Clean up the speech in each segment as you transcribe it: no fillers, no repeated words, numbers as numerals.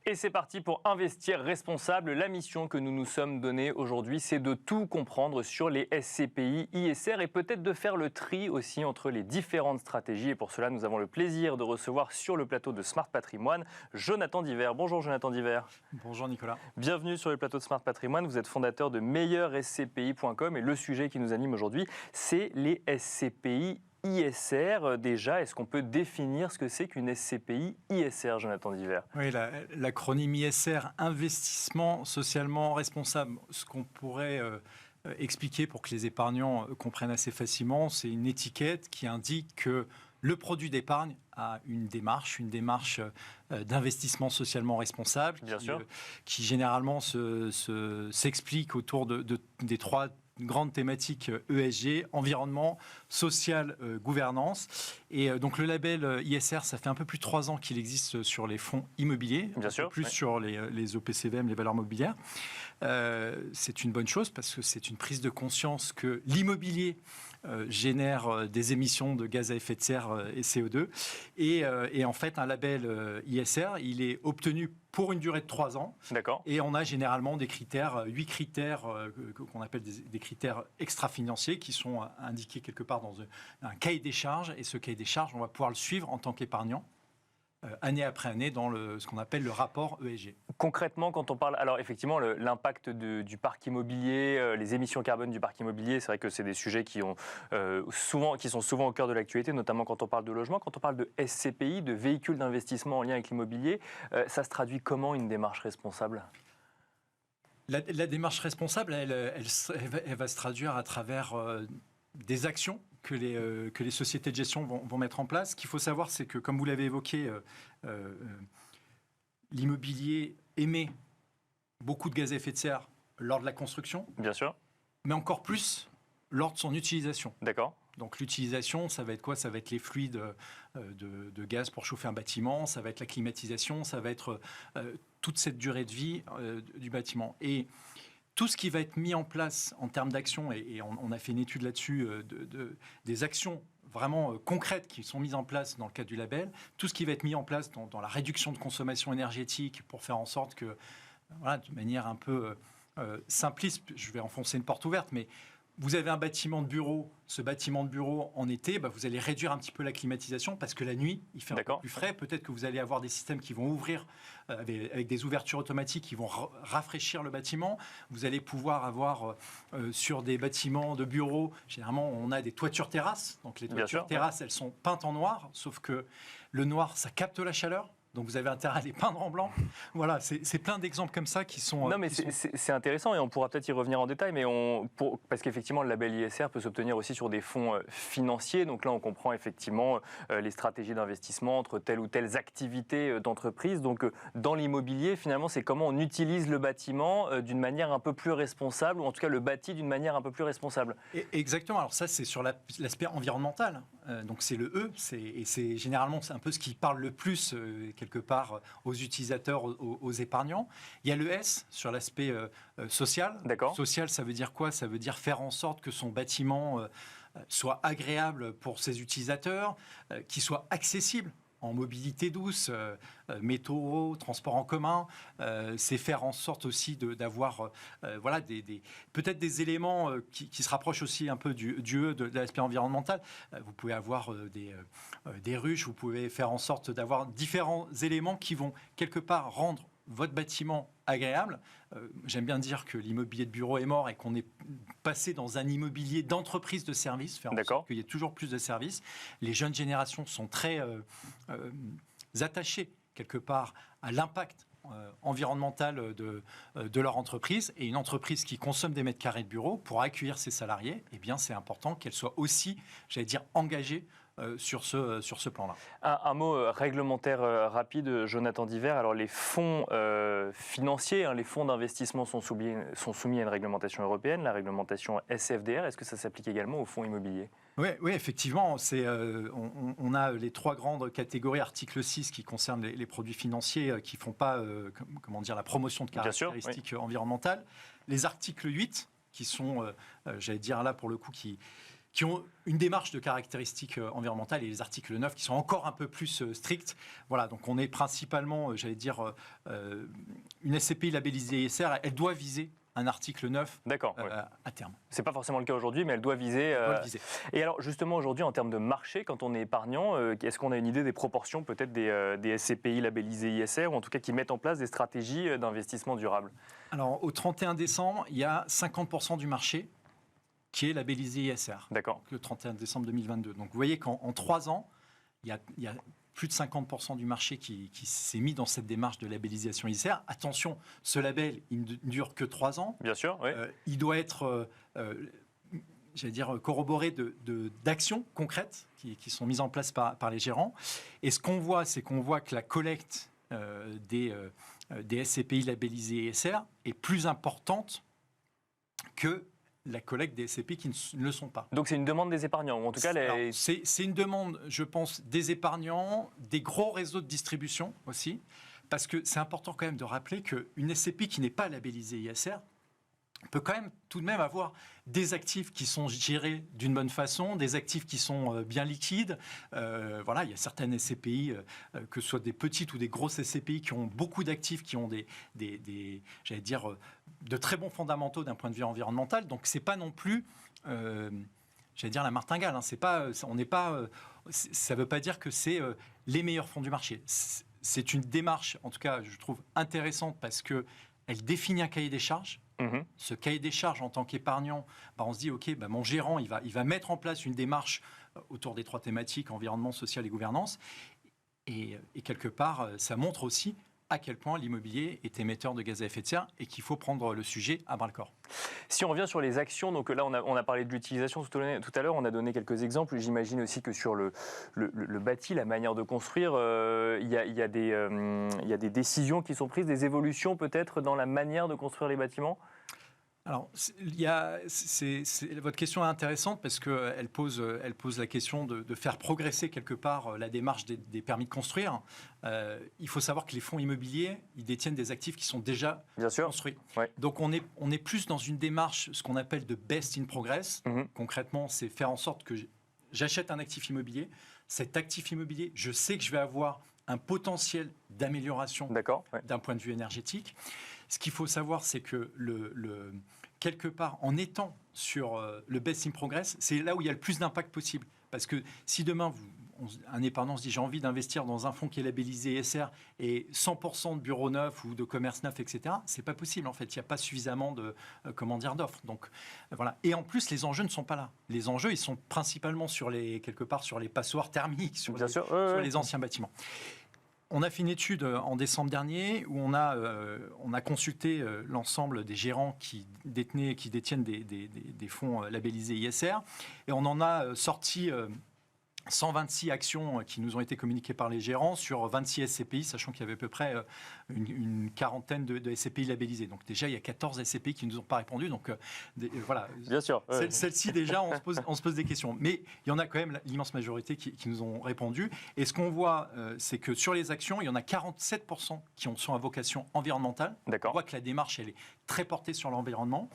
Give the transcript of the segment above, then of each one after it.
Et c'est parti pour Investir responsable. La mission que nous nous sommes donnée aujourd'hui, c'est de tout comprendre sur les SCPI, ISR et peut-être de faire le tri aussi entre les différentes stratégies. Et pour cela, nous avons le plaisir de recevoir sur le plateau de Smart Patrimoine Jonathan Diver. Bonjour Jonathan Diver. Bonjour Nicolas. Bienvenue sur le plateau de Smart Patrimoine. Vous êtes fondateur de meilleurscpi.com et le sujet qui nous anime aujourd'hui, c'est les SCPI ISR. Déjà, est-ce qu'on peut définir ce que c'est qu'une SCPI ISR, Jonathan Diver? Oui, l'acronyme ISR, investissement socialement responsable. Ce qu'on pourrait expliquer pour que les épargnants comprennent assez facilement, c'est une étiquette qui indique que le produit d'épargne a une démarche d'investissement socialement responsable, qui généralement s'explique autour des trois grande thématique ESG, environnement, social, gouvernance. Et donc le label ISR, ça fait un peu plus de 3 ans qu'il existe sur les fonds immobiliers, sur les OPCVM, les valeurs mobilières. C'est une bonne chose parce que c'est une prise de conscience que l'immobilier génère des émissions de gaz à effet de serre et CO2. Et en fait, un label ISR, il est obtenu pour une durée de 3 ans. D'accord. Et on a généralement des critères, 8 critères qu'on appelle des critères extra-financiers qui sont indiqués quelque part dans un cahier des charges. Et ce cahier des charges, on va pouvoir le suivre en tant qu'épargnant, année après année, dans ce qu'on appelle le rapport ESG. Concrètement, quand on parle, alors effectivement, l'impact du parc immobilier, les émissions carbone du parc immobilier, c'est vrai que c'est des sujets qui sont souvent au cœur de l'actualité, notamment quand on parle de logement. Quand on parle de SCPI, de véhicules d'investissement en lien avec l'immobilier, ça se traduit comment une démarche responsable ? La démarche responsable, elle va se traduire à travers des actions que les sociétés de gestion vont mettre en place. Ce qu'il faut savoir, c'est que, comme vous l'avez évoqué, l'immobilier émet beaucoup de gaz à effet de serre lors de la construction. Bien sûr. Mais encore plus lors de son utilisation. D'accord. Donc l'utilisation, ça va être quoi? Ça va être les fluides de gaz pour chauffer un bâtiment, ça va être la climatisation, ça va être toute cette durée de vie du bâtiment. Et tout ce qui va être mis en place en termes d'actions, et on a fait une étude là-dessus, des actions vraiment concrètes qui sont mises en place dans le cadre du label, tout ce qui va être mis en place dans la réduction de consommation énergétique pour faire en sorte que, voilà, de manière un peu simpliste, je vais enfoncer une porte ouverte, mais vous avez un bâtiment de bureau, ce bâtiment de bureau en été, vous allez réduire un petit peu la climatisation parce que la nuit, il fait un peu plus frais. Peut-être que vous allez avoir des systèmes qui vont ouvrir avec des ouvertures automatiques qui vont rafraîchir le bâtiment. Vous allez pouvoir avoir sur des bâtiments de bureaux, généralement on a des toitures terrasses. Donc les toitures terrasses, elles sont peintes en noir, sauf que le noir, ça capte la chaleur. Donc vous avez intérêt à les peindre en blanc. Voilà, c'est plein d'exemples comme ça qui sont... Non, mais c'est intéressant et on pourra peut-être y revenir en détail, mais parce qu'effectivement, le label ISR peut s'obtenir aussi sur des fonds financiers. Donc là, on comprend effectivement les stratégies d'investissement entre telles ou telles activités d'entreprise. Donc dans l'immobilier, finalement, c'est comment on utilise le bâtiment d'une manière un peu plus responsable, ou en tout cas le bâti d'une manière un peu plus responsable. Exactement. Alors ça, c'est sur l'aspect environnemental. Donc c'est le E, et c'est généralement un peu ce qui parle le plus quelque part aux utilisateurs, aux épargnants. Il y a le S sur l'aspect social. D'accord. Social, ça veut dire quoi? Ça veut dire faire en sorte que son bâtiment soit agréable pour ses utilisateurs, qu'il soit accessible en mobilité douce, métro, transport en commun. C'est faire en sorte aussi d'avoir peut-être des éléments qui se rapprochent aussi un peu du E, de l'aspect environnemental. Vous pouvez avoir des ruches, vous pouvez faire en sorte d'avoir différents éléments qui vont quelque part rendre votre bâtiment agréable. J'aime bien dire que l'immobilier de bureau est mort et qu'on est passé dans un immobilier d'entreprise de services, faire en sorte qu'il y ait toujours plus de services. Les jeunes générations sont très attachées quelque part à l'impact environnemental de leur entreprise, et une entreprise qui consomme des mètres carrés de bureau pour accueillir ses salariés, eh bien c'est important qu'elle soit aussi, j'allais dire, engagée sur ce plan-là. Un mot réglementaire rapide, Jonathan Diver. Alors les fonds financiers, les fonds d'investissement sont soumis à une réglementation européenne, la réglementation SFDR. Est-ce que ça s'applique également aux fonds immobiliers ? Oui, effectivement. On a les 3 grandes catégories, article 6, qui concernent les produits financiers qui ne font pas la promotion de caractéristiques environnementales. Les articles 8, qui sont, j'allais dire là pour le coup, qui ont une démarche de caractéristiques environnementales et les articles 9 qui sont encore un peu plus stricts. Voilà, donc on est principalement, une SCPI labellisée ISR, elle doit viser un article 9 à terme. Ce n'est pas forcément le cas aujourd'hui, mais elle doit viser. Et alors, justement, aujourd'hui, en termes de marché, quand on est épargnant, est-ce qu'on a une idée des proportions peut-être des SCPI labellisés ISR, ou en tout cas qui mettent en place des stratégies d'investissement durable? Alors, au 31 décembre, il y a 50% du marché qui est labellisé ISR. D'accord. Le 31 décembre 2022. Donc, vous voyez qu'en 3 ans, il y a plus de 50% du marché qui s'est mis dans cette démarche de labellisation ISR. Attention, ce label, il ne dure que 3 ans. Bien sûr, oui. Il doit être, corroboré d'actions concrètes qui sont mises en place par les gérants. Et ce qu'on voit, c'est que la collecte des SCPI labellisés ISR est plus importante que la collecte des SCPI qui ne le sont pas. Donc c'est une demande des épargnants, ou en tout cas... C'est une demande, je pense, des épargnants, des gros réseaux de distribution aussi, parce que c'est important quand même de rappeler qu'une SCPI qui n'est pas labellisée ISR peut quand même tout de même avoir des actifs qui sont gérés d'une bonne façon, des actifs qui sont bien liquides. Voilà, il y a certaines SCPI, que ce soit des petites ou des grosses SCPI, qui ont beaucoup d'actifs, qui ont de très bons fondamentaux d'un point de vue environnemental. Donc c'est pas non plus, la martingale. Hein. Ça veut pas dire que c'est les meilleurs fonds du marché. C'est une démarche, en tout cas, je trouve intéressante parce que elle définit un cahier des charges. Ce cahier des charges, en tant qu'épargnant, on se dit, OK, mon gérant, il va mettre en place une démarche autour des 3 thématiques, environnement, social et gouvernance. Et quelque part, ça montre aussi à quel point l'immobilier est émetteur de gaz à effet de serre et qu'il faut prendre le sujet à bras-le-corps. Si on revient sur les actions, donc là on a parlé de l'utilisation tout à l'heure, on a donné quelques exemples. J'imagine aussi que sur le bâti, la manière de construire, il y a des décisions qui sont prises, des évolutions peut-être dans la manière de construire les bâtiments. Alors, votre question est intéressante parce qu'elle pose la question de faire progresser quelque part la démarche des permis de construire. Il faut savoir que les fonds immobiliers, ils détiennent des actifs qui sont déjà construits. Ouais. Donc, on est plus dans une démarche, ce qu'on appelle de best in progress. Concrètement, c'est faire en sorte que j'achète un actif immobilier. Cet actif immobilier, je sais que je vais avoir un potentiel d'amélioration d'un point de vue énergétique. Ce qu'il faut savoir, c'est que quelque part, en étant sur le best in progress, c'est là où il y a le plus d'impact possible. Parce que si demain, un épargnant se dit j'ai envie d'investir dans un fonds qui est labellisé ISR et 100% de bureaux neufs ou de commerce neuf, etc., c'est pas possible en fait. Il n'y a pas suffisamment d'offres. Donc voilà. Et en plus, les enjeux ne sont pas là. Les enjeux, ils sont principalement sur les passoires thermiques, sur les anciens bâtiments. On a fait une étude en décembre dernier où on a consulté l'ensemble des gérants qui détiennent des fonds labellisés ISR et on en a sorti 126 actions qui nous ont été communiquées par les gérants sur 26 SCPI, sachant qu'il y avait à peu près une quarantaine de SCPI labellisés. Donc déjà, il y a 14 SCPI qui ne nous ont pas répondu. Donc voilà. Bien sûr. Celle-ci, déjà, on se pose des questions. Mais il y en a quand même l'immense majorité qui nous ont répondu. Et ce qu'on voit, c'est que sur les actions, il y en a 47% qui sont à vocation environnementale. D'accord. On voit que la démarche, elle est très portée sur l'environnement.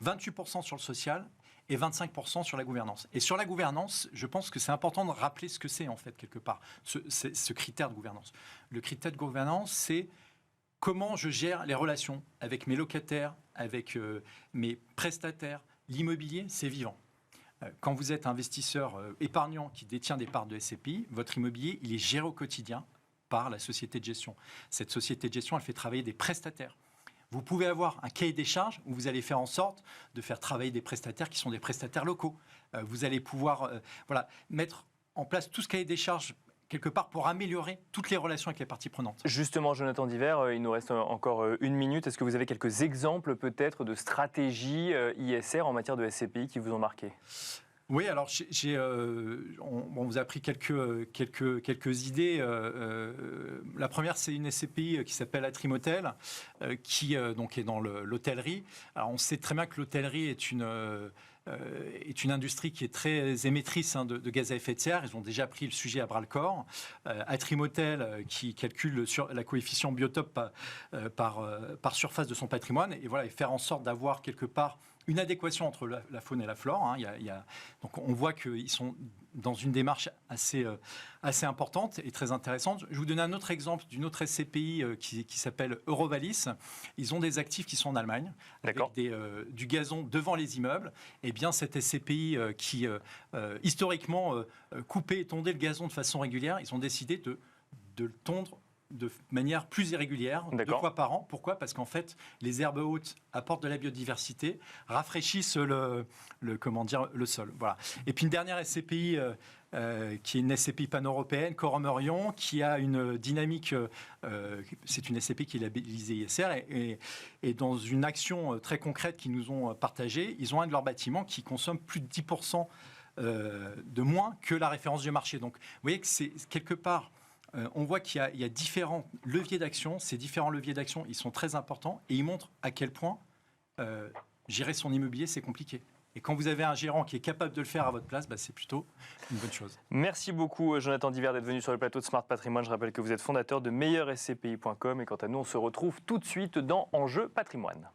28% sur le social. Et 25% sur la gouvernance. Et sur la gouvernance, je pense que c'est important de rappeler ce que c'est, en fait, quelque part, ce critère de gouvernance. Le critère de gouvernance, c'est comment je gère les relations avec mes locataires, avec mes prestataires. L'immobilier, c'est vivant. Quand vous êtes investisseur épargnant qui détient des parts de SCPI, votre immobilier, il est géré au quotidien par la société de gestion. Cette société de gestion, elle fait travailler des prestataires. Vous pouvez avoir un cahier des charges où vous allez faire en sorte de faire travailler des prestataires qui sont des prestataires locaux. Vous allez pouvoir mettre en place tout ce cahier des charges quelque part pour améliorer toutes les relations avec les parties prenantes. Justement, Jonathan Diver, il nous reste encore 1 minute. Est-ce que vous avez quelques exemples peut-être de stratégies ISR en matière de SCPI qui vous ont marqué ? Oui, alors on vous a pris quelques idées. La première, c'est une SCPI qui s'appelle Atrimotel, qui donc est dans l'hôtellerie. Alors on sait très bien que l'hôtellerie est une industrie qui est très émettrice de gaz à effet de serre. Ils ont déjà pris le sujet à bras-le-corps. Atrimotel, qui calcule la coefficient biotope par surface de son patrimoine, et voilà, et faire en sorte d'avoir quelque part une adéquation entre la faune et la flore. Hein. Donc on voit qu'ils sont dans une démarche assez importante et très intéressante. Je vais vous donner un autre exemple d'une autre SCPI qui s'appelle Eurovalis. Ils ont des actifs qui sont en Allemagne, avec du gazon devant les immeubles. Et bien cette SCPI qui historiquement coupait et tondait le gazon de façon régulière, ils ont décidé de le tondre de manière plus irrégulière, 2 fois par an. Pourquoi ? Parce qu'en fait, les herbes hautes apportent de la biodiversité, rafraîchissent le sol. Voilà. Et puis une dernière SCPI, qui est une SCPI pan-européenne, Corum Orion, qui a une dynamique, c'est une SCPI qui est labellisée ISR, et dans une action très concrète qu'ils nous ont partagée, ils ont un de leurs bâtiments qui consomme plus de 10% de moins que la référence du marché. Donc vous voyez que c'est quelque part... on voit qu'il y a différents leviers d'action. Ces différents leviers d'action, ils sont très importants et ils montrent à quel point gérer son immobilier, c'est compliqué. Et quand vous avez un gérant qui est capable de le faire à votre place, c'est plutôt une bonne chose. Merci beaucoup, Jonathan Diver, d'être venu sur le plateau de Smart Patrimoine. Je rappelle que vous êtes fondateur de meilleurscpi.com. Et quant à nous, on se retrouve tout de suite dans Enjeu Patrimoine.